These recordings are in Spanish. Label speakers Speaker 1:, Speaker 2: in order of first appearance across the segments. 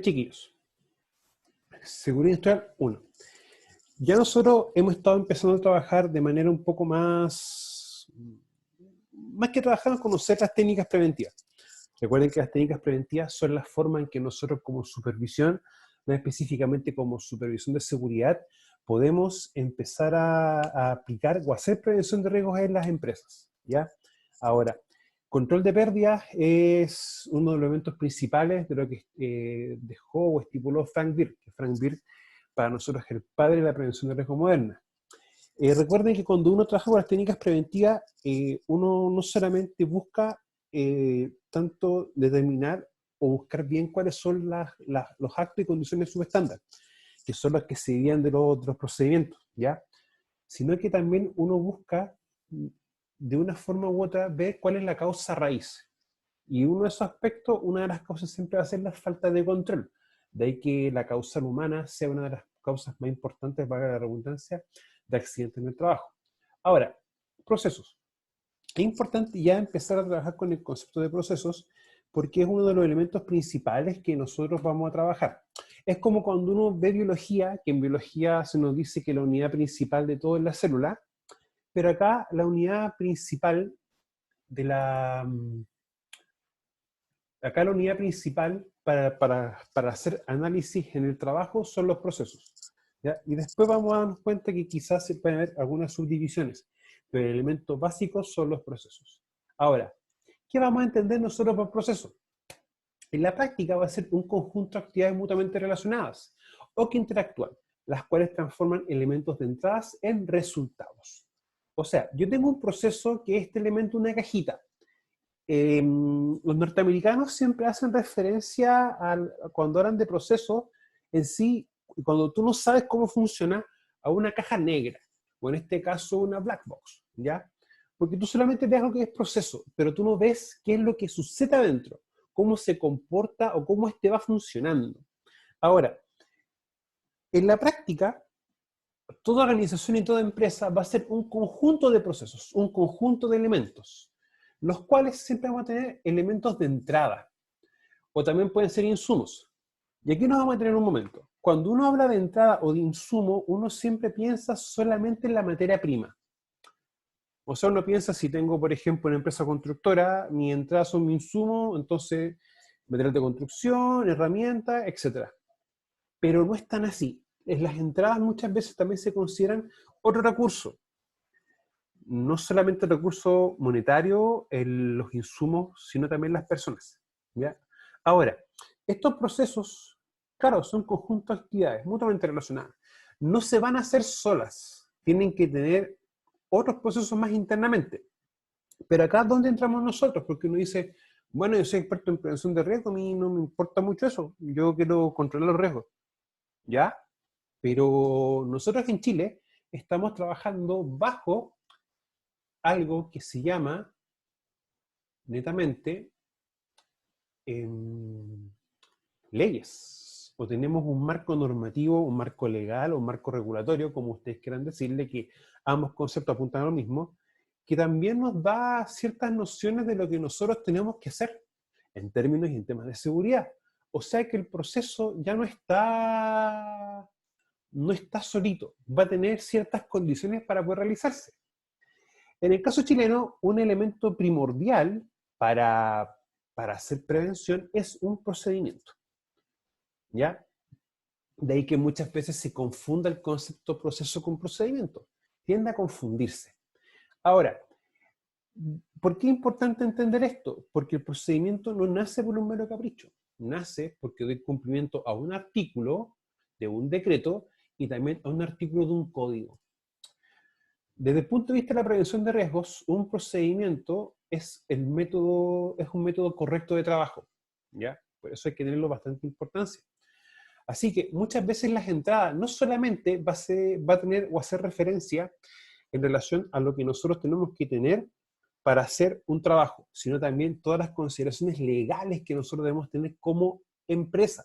Speaker 1: Chiquillos, seguridad industrial 1. Ya nosotros hemos estado empezando a trabajar de manera un poco más que trabajar, conocer las técnicas preventivas. Recuerden que las técnicas preventivas son la forma en que nosotros como supervisión, no específicamente como supervisión de seguridad, podemos empezar a aplicar o hacer prevención de riesgos en las empresas, ¿ya? Ahora, control de pérdidas es uno de los elementos principales de lo que dejó o estipuló Frank Bird, que Frank Bird para nosotros es el padre de la prevención de riesgo moderna. Recuerden que cuando uno trabaja con las técnicas preventivas, uno no solamente busca tanto determinar o buscar bien cuáles son los actos y condiciones subestándar, que son los que se guían de los procedimientos, ¿ya? Sino que también uno busca, de una forma u otra, ver cuál es la causa raíz. Y uno de esos aspectos, una de las causas siempre va a ser la falta de control. De ahí que la causal humana sea una de las causas más importantes, valga la redundancia, de accidentes en el trabajo. Ahora, procesos. Es importante ya empezar a trabajar con el concepto de procesos porque es uno de los elementos principales que nosotros vamos a trabajar. Es como cuando uno ve biología, que en biología se nos dice que la unidad principal de todo es la célula, pero acá la unidad principal de la... Acá la unidad principal para hacer análisis en el trabajo son los procesos, ¿ya? Y después vamos a darnos cuenta que quizás se pueden haber algunas subdivisiones, pero el elemento básico son los procesos. Ahora, ¿qué vamos a entender nosotros por proceso? En la práctica va a ser un conjunto de actividades mutuamente relacionadas o que interactúan, las cuales transforman elementos de entradas en resultados. O sea, yo tengo un proceso que es este elemento una cajita. Los norteamericanos siempre hacen referencia cuando hablan de proceso en sí, cuando tú no sabes cómo funciona, a una caja negra, o en este caso una black box, ¿ya? Porque tú solamente ves lo que es proceso, pero tú no ves qué es lo que sucede adentro, cómo se comporta o cómo este va funcionando. Ahora, en la práctica, toda organización y toda empresa va a ser un conjunto de procesos, un conjunto de elementos, los cuales siempre van a tener elementos de entrada, o también pueden ser insumos. Y aquí nos vamos a tener un momento. Cuando uno habla de entrada o de insumo, uno siempre piensa solamente en la materia prima. O sea, uno piensa, si tengo, por ejemplo, una empresa constructora, mi entrada son mi insumo, entonces material de construcción, herramientas, etc. Pero no es tan así. En las entradas muchas veces también se consideran otro recurso. No solamente el recurso monetario, los insumos, sino también las personas, ¿ya? Ahora, estos procesos, claro, son conjuntos de actividades mutuamente relacionadas. No se van a hacer solas. Tienen que tener otros procesos más internamente. Pero acá es donde entramos nosotros, porque uno dice, bueno, yo soy experto en prevención de riesgo, a mí no me importa mucho eso, yo quiero controlar los riesgos, ¿ya? Pero nosotros en Chile estamos trabajando bajo algo que se llama, netamente, leyes. O tenemos un marco normativo, un marco legal, o un marco regulatorio, como ustedes quieran decirle, que ambos conceptos apuntan a lo mismo, que también nos da ciertas nociones de lo que nosotros tenemos que hacer en términos y en temas de seguridad. O sea que el proceso ya no está solito, va a tener ciertas condiciones para poder realizarse. En el caso chileno, un elemento primordial para hacer prevención es un procedimiento, ¿ya? De ahí que muchas veces se confunda el concepto proceso con procedimiento. Tiende a confundirse. Ahora, ¿por qué es importante entender esto? Porque el procedimiento no nace por un mero capricho. Nace porque doy cumplimiento a un artículo de un decreto y también a un artículo de un código. Desde el punto de vista de la prevención de riesgos, un procedimiento es un método correcto de trabajo, ¿ya? Por eso hay que tenerlo bastante importancia. Así que muchas veces las entradas no solamente va a tener o hacer referencia en relación a lo que nosotros tenemos que tener para hacer un trabajo, sino también todas las consideraciones legales que nosotros debemos tener como empresa.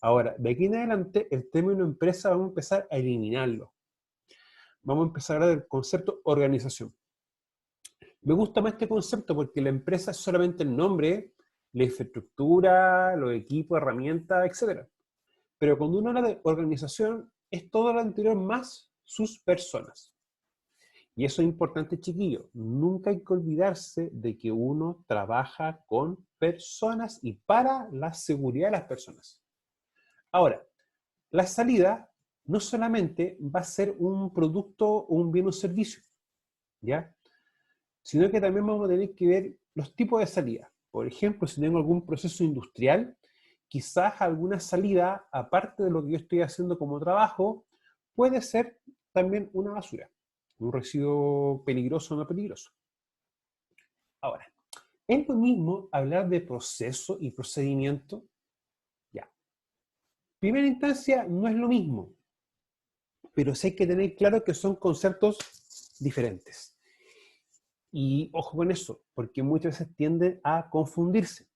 Speaker 1: Ahora, de aquí en adelante, el término empresa vamos a empezar a eliminarlo. Vamos a empezar a hablar del concepto organización. Me gusta más este concepto porque la empresa es solamente el nombre la infraestructura, los equipos, herramientas, etc. Pero cuando uno habla de organización, es todo lo anterior más sus personas. Y eso es importante, chiquillos. Nunca hay que olvidarse de que uno trabaja con personas y para la seguridad de las personas. Ahora, la salida no solamente va a ser un producto o un bien o servicio, ¿ya? Sino que también vamos a tener que ver los tipos de salida. Por ejemplo, si tengo algún proceso industrial, quizás alguna salida, aparte de lo que yo estoy haciendo como trabajo, puede ser también una basura, un residuo peligroso o no peligroso. Ahora, ¿es lo mismo hablar de proceso y procedimiento? Ya. Primera instancia, no es lo mismo, pero sí hay que tener claro que son conceptos diferentes. Y ojo con eso, porque muchas veces tienden a confundirse.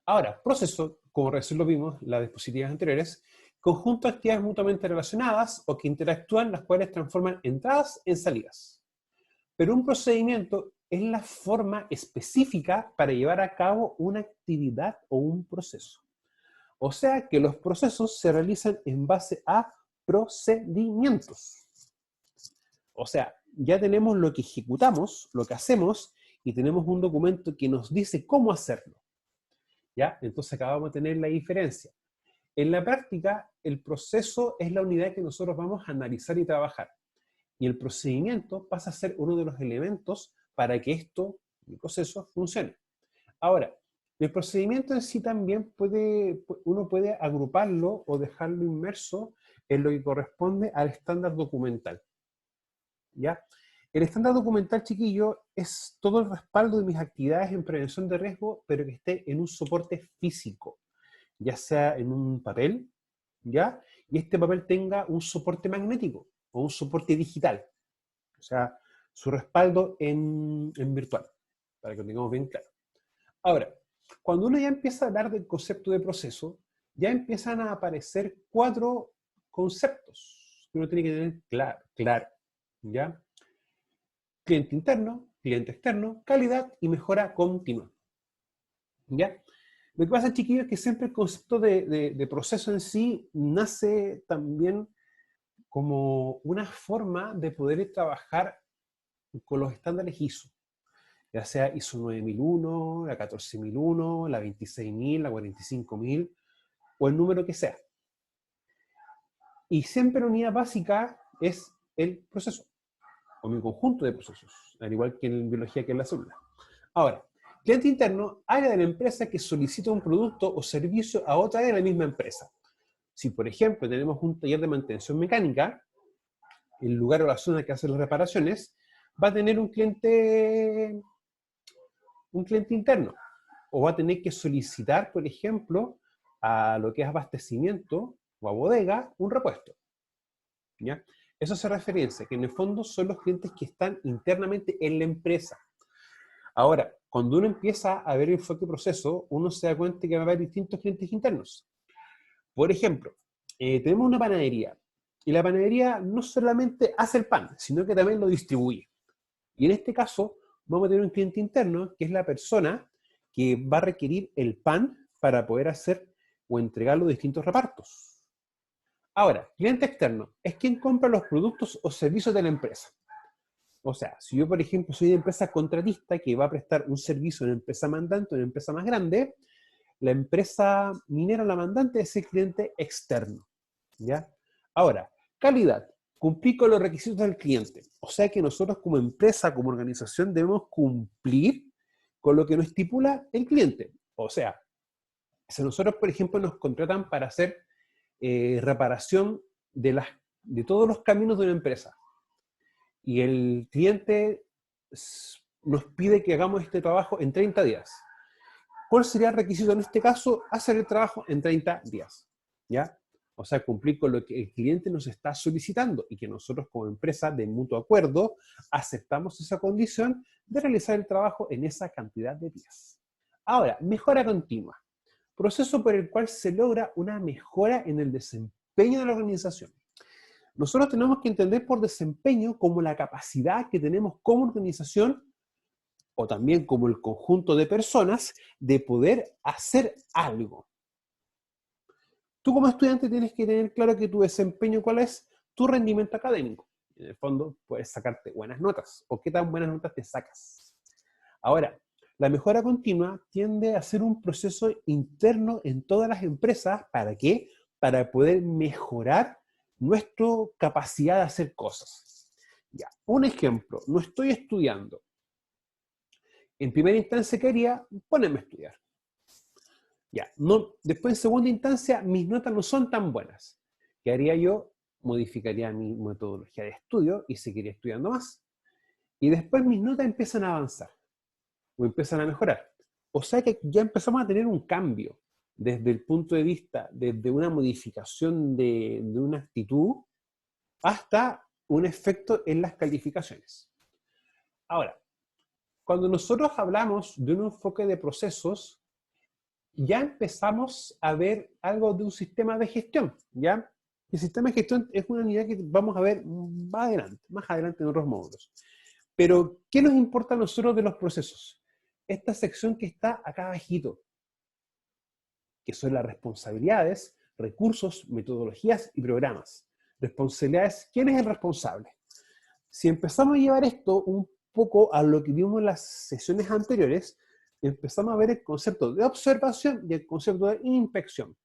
Speaker 1: Ahora, proceso, como recién lo vimos en las diapositivas anteriores, conjunto de actividades mutuamente relacionadas o que interactúan, las cuales transforman entradas en salidas. Pero un procedimiento es la forma específica para llevar a cabo una actividad o un proceso. O sea que los procesos se realizan en base a procedimientos. O sea, ya tenemos lo que ejecutamos, lo que hacemos, y tenemos un documento que nos dice cómo hacerlo. ¿Ya? Entonces acabamos de tener la diferencia. En la práctica, el proceso es la unidad que nosotros vamos a analizar y trabajar. Y el procedimiento pasa a ser uno de los elementos para que el proceso, funcione. Ahora, el procedimiento en sí también uno puede agruparlo o dejarlo inmerso en lo que corresponde al estándar documental. ¿Ya? El estándar documental, chiquillo, es todo el respaldo de mis actividades en prevención de riesgo, pero que esté en un soporte físico, ya sea en un papel, ¿ya? Y este papel tenga un soporte magnético o un soporte digital. O sea, su respaldo en virtual, para que lo tengamos bien claro. Ahora, cuando uno ya empieza a hablar del concepto de proceso, ya empiezan a aparecer 4 conceptos que uno tiene que tener claro, ¿ya? Cliente interno, cliente externo, calidad y mejora continua. ¿Ya? Lo que pasa, chiquillos, es que siempre el concepto de proceso en sí nace también como una forma de poder trabajar con los estándares ISO, ya sea ISO 9001, la 14001, la 26000, la 45000, o el número que sea. Y siempre la unidad básica es el proceso, o mi conjunto de procesos, al igual que en biología que es la célula. Ahora, cliente interno, área de la empresa que solicita un producto o servicio a otra área de la misma empresa. Si, por ejemplo, tenemos un taller de mantención mecánica, el lugar o la zona que hace las reparaciones, va a tener un cliente interno, o va a tener que solicitar, por ejemplo, a lo que es abastecimiento o a bodega, un repuesto. ¿Ya? Eso se referencia, que en el fondo son los clientes que están internamente en la empresa. Ahora, cuando uno empieza a ver el enfoque proceso, uno se da cuenta que va a haber distintos clientes internos. Por ejemplo, tenemos una panadería, y la panadería no solamente hace el pan, sino que también lo distribuye. Y en este caso, vamos a tener un cliente interno, que es la persona que va a requerir el pan para poder hacer o entregar los distintos repartos. Ahora, cliente externo es quien compra los productos o servicios de la empresa. O sea, si yo, por ejemplo, soy de empresa contratista que va a prestar un servicio a una empresa mandante, una empresa más grande, la empresa minera, la mandante, es el cliente externo. ¿Ya? Ahora, calidad. Cumplir con los requisitos del cliente. O sea que nosotros como empresa, como organización, debemos cumplir con lo que nos estipula el cliente. O sea, si nosotros, por ejemplo, nos contratan para hacer reparación de todos los caminos de una empresa, y el cliente nos pide que hagamos este trabajo en 30 días. ¿Cuál sería el requisito en este caso? Hacer el trabajo en 30 días. ¿Ya? O sea, cumplir con lo que el cliente nos está solicitando y que nosotros como empresa de mutuo acuerdo aceptamos esa condición de realizar el trabajo en esa cantidad de días. Ahora, mejora continua. Proceso por el cual se logra una mejora en el desempeño de la organización. Nosotros tenemos que entender por desempeño como la capacidad que tenemos como organización o también como el conjunto de personas, de poder hacer algo. Tú como estudiante tienes que tener claro que tu desempeño, ¿cuál es? Tu rendimiento académico. En el fondo, puedes sacarte buenas notas, o qué tan buenas notas te sacas. Ahora, la mejora continua tiende a ser un proceso interno en todas las empresas. ¿Para qué? Para poder mejorar nuestra capacidad de hacer cosas. Ya, un ejemplo, no estoy estudiando. En primera instancia, ¿qué haría? Ponerme a estudiar. Ya, no, después en segunda instancia, mis notas no son tan buenas. ¿Qué haría yo? Modificaría mi metodología de estudio y seguiría estudiando más. Y después mis notas empiezan a avanzar o empiezan a mejorar. O sea que ya empezamos a tener un cambio desde el punto de vista, desde una modificación de una actitud hasta un efecto en las calificaciones. Ahora, cuando nosotros hablamos de un enfoque de procesos, ya empezamos a ver algo de un sistema de gestión, ¿ya? El sistema de gestión es una unidad que vamos a ver más adelante en otros módulos. Pero, ¿qué nos importa a nosotros de los procesos? Esta sección que está acá abajito, que son las responsabilidades, recursos, metodologías y programas. Responsabilidades, ¿quién es el responsable? Si empezamos a llevar esto un poco a lo que vimos en las sesiones anteriores, empezamos a ver el concepto de observación y el concepto de inspección.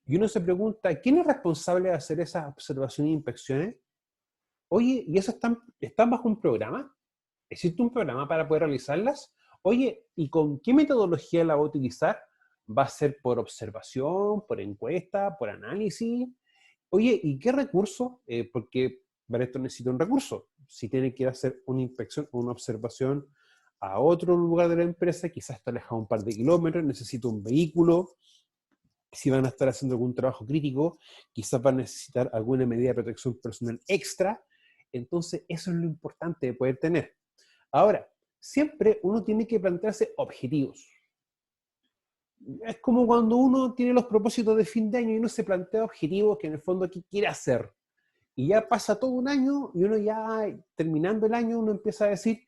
Speaker 1: Y uno se pregunta, ¿quién es responsable de hacer esas observaciones e inspecciones? Oye, ¿y eso están bajo un programa? ¿Existe un programa para poder realizarlas? Oye, ¿y con qué metodología la va a utilizar? ¿Va a ser por observación, por encuesta, por análisis? Oye, ¿y qué recurso? Porque para esto necesita un recurso. Si tiene que ir a hacer una inspección o una observación a otro lugar de la empresa, quizás está alejado un par de kilómetros, necesita un vehículo. Si van a estar haciendo algún trabajo crítico, quizás van a necesitar alguna medida de protección personal extra. Entonces, eso es lo importante de poder tener. Ahora, siempre uno tiene que plantearse objetivos. Es como cuando uno tiene los propósitos de fin de año y uno se plantea objetivos que en el fondo ¿qué quiere hacer? Y ya pasa todo un año y uno ya terminando el año uno empieza a decir,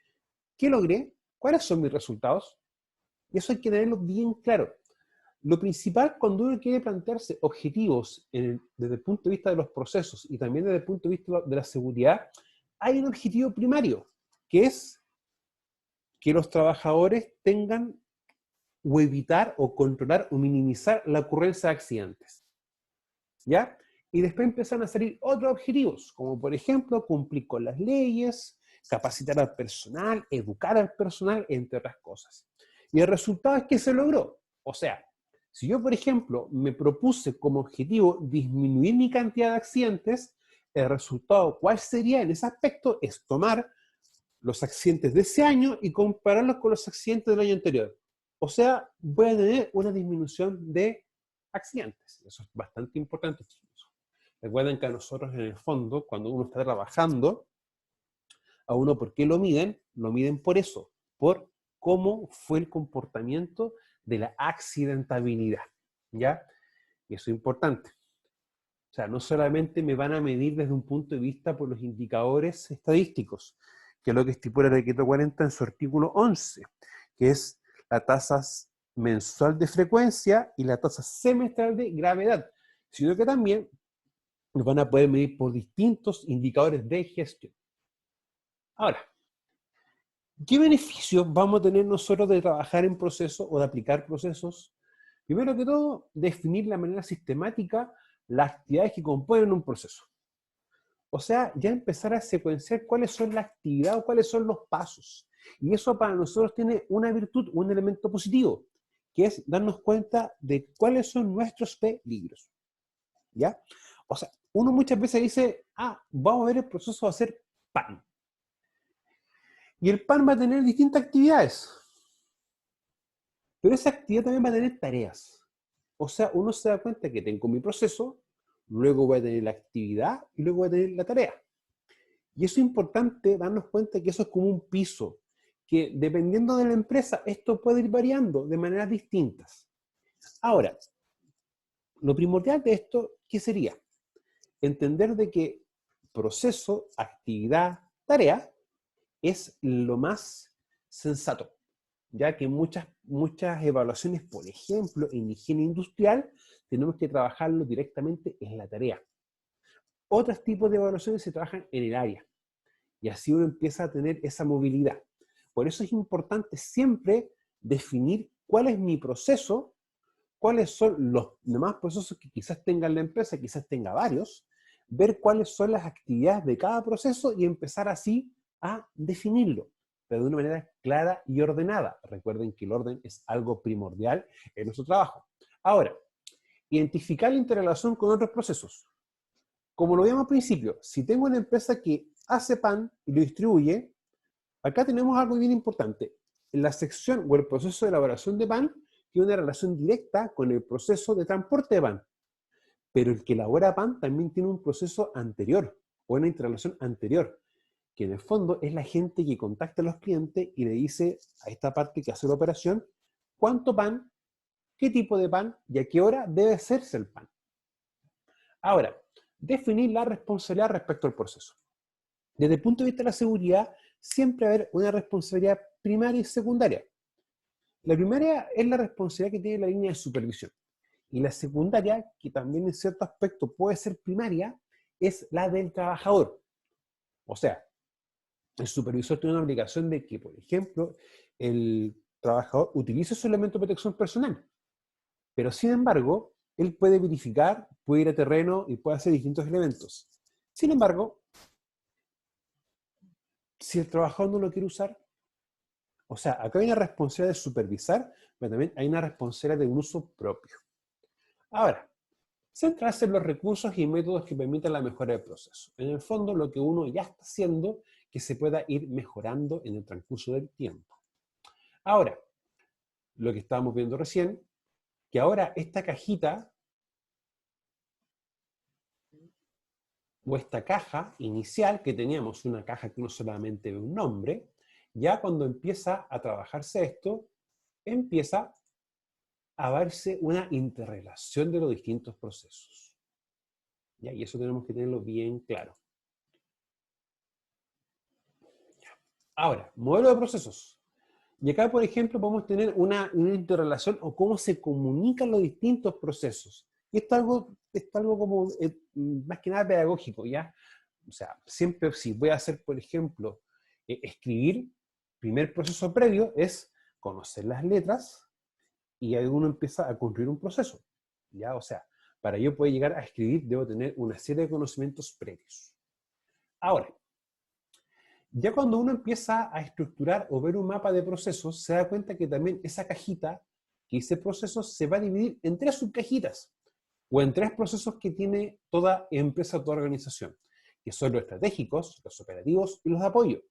Speaker 1: ¿qué logré? ¿Cuáles son mis resultados? Y eso hay que tenerlo bien claro. Lo principal cuando uno quiere plantearse objetivos desde el punto de vista de los procesos y también desde el punto de vista de la seguridad, hay un objetivo primario, que es que los trabajadores tengan o evitar o controlar o minimizar la ocurrencia de accidentes. ¿Ya? Y después empiezan a salir otros objetivos, como por ejemplo cumplir con las leyes, capacitar al personal, educar al personal, entre otras cosas. Y el resultado es que se logró. O sea, si yo, por ejemplo, me propuse como objetivo disminuir mi cantidad de accidentes, el resultado, ¿cuál sería en ese aspecto? Es tomar los accidentes de ese año y compararlos con los accidentes del año anterior. O sea, voy a tener una disminución de accidentes. Eso es bastante importante. Recuerden que a nosotros en el fondo, cuando uno está trabajando, a uno, ¿por qué lo miden? Lo miden por eso, por cómo fue el comportamiento de la accidentabilidad, ¿ya? Y eso es importante. O sea, no solamente me van a medir desde un punto de vista por los indicadores estadísticos, que es lo que estipula el decreto 40 en su artículo 11, que es la tasa mensual de frecuencia y la tasa semestral de gravedad, sino que también nos van a poder medir por distintos indicadores de gestión. Ahora, ¿qué beneficios vamos a tener nosotros de trabajar en procesos o de aplicar procesos? Primero que todo, definir de manera sistemática las actividades que componen un proceso. O sea, ya empezar a secuenciar cuáles son las actividades o cuáles son los pasos. Y eso para nosotros tiene una virtud, un elemento positivo, que es darnos cuenta de cuáles son nuestros peligros. ¿Ya? O sea, uno muchas veces dice, vamos a ver el proceso de hacer pan. Y el pan va a tener distintas actividades. Pero esa actividad también va a tener tareas. O sea, uno se da cuenta que tengo mi proceso, luego voy a tener la actividad y luego voy a tener la tarea. Y eso es importante darnos cuenta que eso es como un piso, que dependiendo de la empresa, esto puede ir variando de maneras distintas. Ahora, lo primordial de esto, ¿qué sería? Entender de que proceso, actividad, tarea, es lo más sensato, ya que muchas evaluaciones, por ejemplo, en higiene industrial, tenemos que trabajarlo directamente en la tarea. Otros tipos de evaluaciones se trabajan en el área, y así uno empieza a tener esa movilidad. Por eso es importante siempre definir cuál es mi proceso, cuáles son los demás procesos que quizás tenga la empresa, quizás tenga varios, ver cuáles son las actividades de cada proceso y empezar así a definirlo, pero de una manera clara y ordenada. Recuerden que el orden es algo primordial en nuestro trabajo. Ahora, identificar la interrelación con otros procesos. Como lo vimos al principio, si tengo una empresa que hace pan y lo distribuye, acá tenemos algo bien importante. En la sección o el proceso de elaboración de pan tiene una relación directa con el proceso de transporte de pan. Pero el que elabora pan también tiene un proceso anterior, o una interrelación anterior, que en el fondo es la gente que contacta a los clientes y le dice a esta parte que hace la operación, cuánto pan, qué tipo de pan y a qué hora debe hacerse el pan. Ahora, definir la responsabilidad respecto al proceso. Desde el punto de vista de la seguridad, siempre va a haber una responsabilidad primaria y secundaria. La primaria es la responsabilidad que tiene la línea de supervisión. Y la secundaria, que también en cierto aspecto puede ser primaria, es la del trabajador. O sea, el supervisor tiene una obligación de que, por ejemplo, el trabajador utilice su elemento de protección personal. Pero, sin embargo, él puede verificar, puede ir a terreno y puede hacer distintos elementos. Sin embargo, si el trabajador no lo quiere usar, o sea, acá hay una responsabilidad de supervisar, pero también hay una responsabilidad de un uso propio. Ahora, centrarse en los recursos y métodos que permitan la mejora del proceso. En el fondo, lo que uno ya está haciendo, que se pueda ir mejorando en el transcurso del tiempo. Ahora, lo que estábamos viendo recién, que ahora esta cajita, o esta caja inicial, que teníamos una caja que no solamente ve un nombre, ya cuando empieza a trabajarse esto, empieza a verse una interrelación de los distintos procesos. ¿Ya? Y eso tenemos que tenerlo bien claro. Ahora, modelo de procesos. Y acá, por ejemplo, podemos tener una interrelación o cómo se comunican los distintos procesos. Y esto es algo como, más que nada pedagógico, ¿ya? O sea, siempre si voy a hacer, por ejemplo, escribir, primer proceso previo es conocer las letras y ahí uno empieza a construir un proceso, ¿ya? O sea, para yo poder llegar a escribir debo tener una serie de conocimientos previos. Ahora, ya cuando uno empieza a estructurar o ver un mapa de procesos, se da cuenta que también esa cajita que dice procesos se va a dividir en 3 subcajitas o en 3 procesos que tiene toda empresa, toda organización, que son los estratégicos, los operativos y los de apoyo.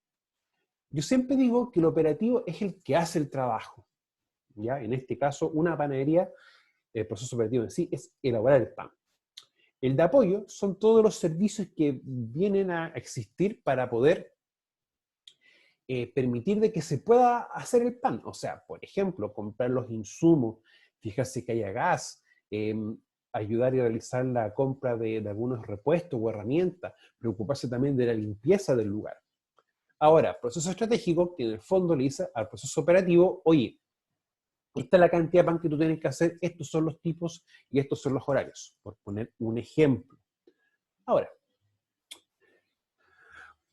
Speaker 1: Yo siempre digo que el operativo es el que hace el trabajo, ¿ya? En este caso, una panadería, el proceso operativo en sí es elaborar el pan. El de apoyo son todos los servicios que vienen a existir para poder permitir de que se pueda hacer el pan. O sea, por ejemplo, comprar los insumos, fijarse que haya gas, ayudar y realizar la compra de algunos repuestos o herramientas, preocuparse también de la limpieza del lugar. Ahora, proceso estratégico, que en el fondo le dice al proceso operativo, oye, esta es la cantidad de pan que tú tienes que hacer, estos son los tipos y estos son los horarios, por poner un ejemplo. Ahora,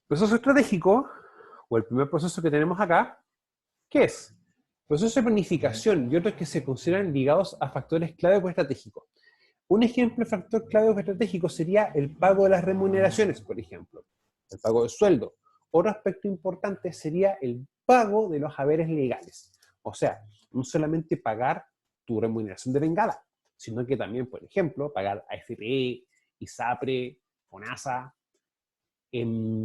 Speaker 1: proceso estratégico, o el primer proceso que tenemos acá, ¿qué es? Proceso de planificación y otros que se consideran ligados a factores clave o estratégicos. Un ejemplo de factor clave o estratégico sería el pago de las remuneraciones, por ejemplo, el pago del sueldo. Otro aspecto importante sería el pago de los haberes legales. O sea, no solamente pagar tu remuneración de bengala, sino que también, por ejemplo, pagar AFP, ISAPRE, FONASA,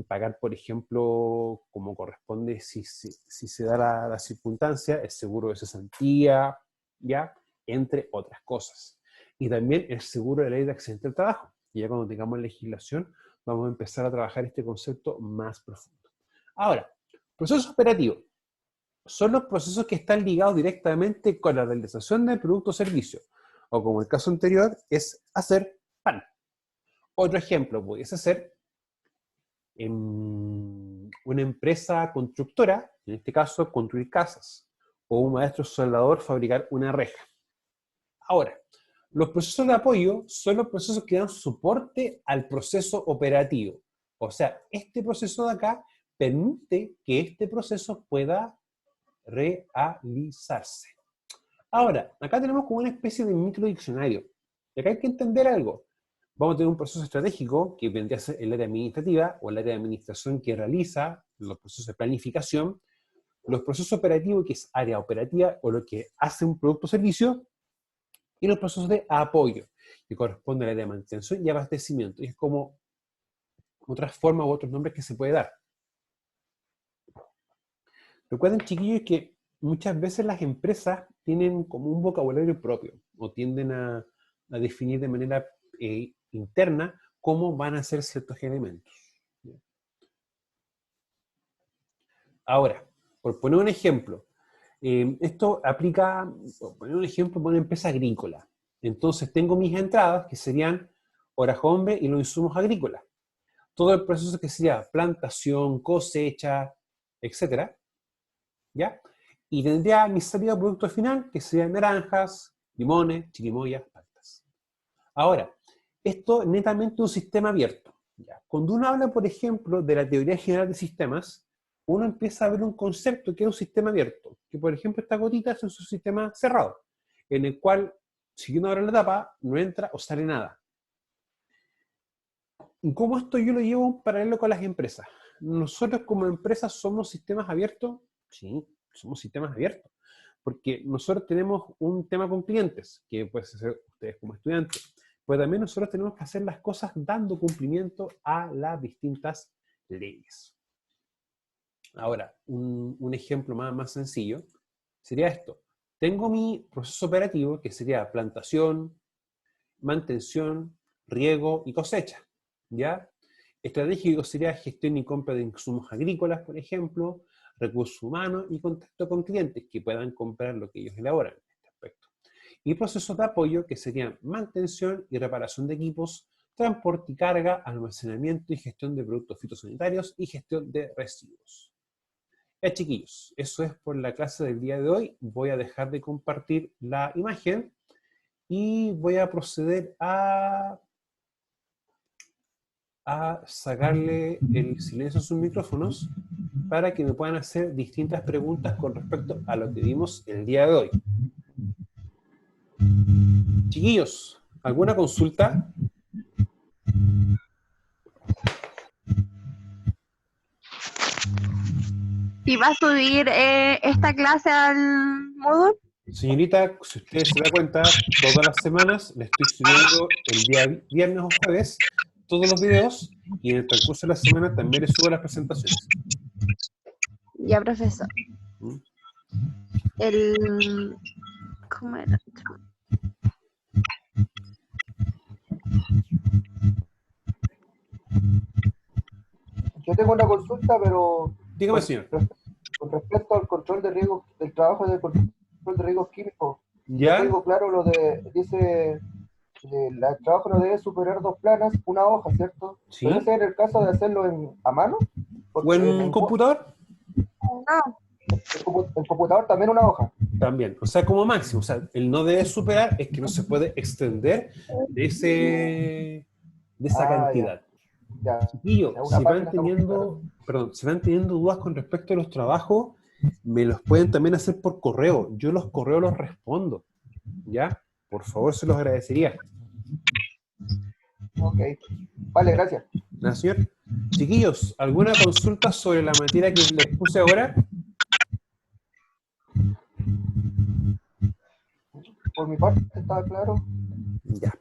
Speaker 1: pagar, por ejemplo, como corresponde si se da la circunstancia, el seguro de cesantía, ¿ya? Entre otras cosas. Y también el seguro de ley de accidente del trabajo. Y ya cuando tengamos legislación, vamos a empezar a trabajar este concepto más profundo. Ahora, procesos operativos. Son los procesos que están ligados directamente con la realización del producto o servicio. O como el caso anterior, es hacer pan. Otro ejemplo pudiese ser una empresa constructora, en este caso construir casas, o un maestro soldador fabricar una reja. Ahora, los procesos de apoyo son los procesos que dan soporte al proceso operativo. O sea, este proceso de acá permite que este proceso pueda realizarse. Ahora, acá tenemos como una especie de microdiccionario. Y acá hay que entender algo. Vamos a tener un proceso estratégico que vendría a ser el área administrativa o el área de administración que realiza los procesos de planificación, los procesos operativos, que es área operativa o lo que hace un producto o servicio, y los procesos de apoyo, que corresponden al área de mantención y abastecimiento. Y es como otras formas u otros nombres que se puede dar. Recuerden, chiquillos, que muchas veces las empresas tienen como un vocabulario propio, o tienden a definir de manera interna cómo van a ser ciertos elementos. Ahora, por poner un ejemplo, esto aplica, por poner un ejemplo, para una empresa agrícola. Entonces tengo mis entradas, que serían horas hombre y los insumos agrícolas. Todo el proceso que sería plantación, cosecha, etcétera, ¿ya? Y tendría mi salida de producto final, que serían naranjas, limones, chirimoyas, paltas. Ahora, esto es netamente un sistema abierto, ¿ya? Cuando uno habla, por ejemplo, de la teoría general de sistemas, uno empieza a ver un concepto que es un sistema abierto, que por ejemplo esta gotita es un sistema cerrado, en el cual, si uno abre la tapa, no entra o sale nada. ¿Y cómo esto yo lo llevo en paralelo con las empresas? ¿Nosotros como empresas somos sistemas abiertos? Sí, somos sistemas abiertos. Porque nosotros tenemos un tema con clientes, que puede ser ustedes como estudiantes, pero también nosotros tenemos que hacer las cosas dando cumplimiento a las distintas leyes. Ahora, un ejemplo más sencillo sería esto. Tengo mi proceso operativo, que sería plantación, mantención, riego y cosecha, ¿ya? Estratégico sería gestión y compra de insumos agrícolas, por ejemplo, recursos humanos y contacto con clientes que puedan comprar lo que ellos elaboran en este aspecto. Y procesos de apoyo, que serían mantención y reparación de equipos, transporte y carga, almacenamiento y gestión de productos fitosanitarios y gestión de residuos. Ya, chiquillos, eso es por la clase del día de hoy. Voy a dejar de compartir la imagen y voy a proceder a sacarle el silencio a sus micrófonos para que me puedan hacer distintas preguntas con respecto a lo que vimos el día de hoy. Chiquillos, ¿alguna consulta?
Speaker 2: ¿Y va a subir esta clase al Moodle?
Speaker 1: Señorita, si usted se da cuenta, todas las semanas le estoy subiendo el día viernes o jueves todos los videos y en el transcurso de la semana también le subo las presentaciones.
Speaker 2: Ya, profesor.
Speaker 1: ¿Mm?
Speaker 2: ¿Cómo era?
Speaker 3: Yo tengo una consulta, pero
Speaker 1: Dígame, señor.
Speaker 3: con respecto al control de riesgos, el trabajo de control de riesgos químicos.
Speaker 1: ¿Ya?
Speaker 3: No tengo claro lo de, dice, el trabajo no debe superar 2 planas, una hoja, ¿cierto?
Speaker 1: Sí.
Speaker 3: ¿Pero ese es el caso de hacerlo a mano?
Speaker 1: ¿O en computador?
Speaker 2: No.
Speaker 3: En computador también una hoja.
Speaker 1: También, o sea, como máximo, o sea, el no debe superar es que no se puede extender de esa cantidad.
Speaker 3: Ya.
Speaker 1: Chiquillos, si van teniendo dudas con respecto a los trabajos, me los pueden también hacer por correo. Yo los correos los respondo, ¿ya? Por favor, se los agradecería.
Speaker 3: Ok. Vale, gracias.
Speaker 1: ¿Nada, señor? Chiquillos, ¿alguna consulta sobre la materia que les puse ahora?
Speaker 3: Por mi parte, está claro.
Speaker 1: Ya.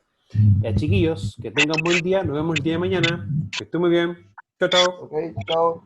Speaker 1: Ya, chiquillos, que tengan buen día. Nos vemos el día de mañana. Que estén muy bien. Chao, chao.
Speaker 3: Ok, chao.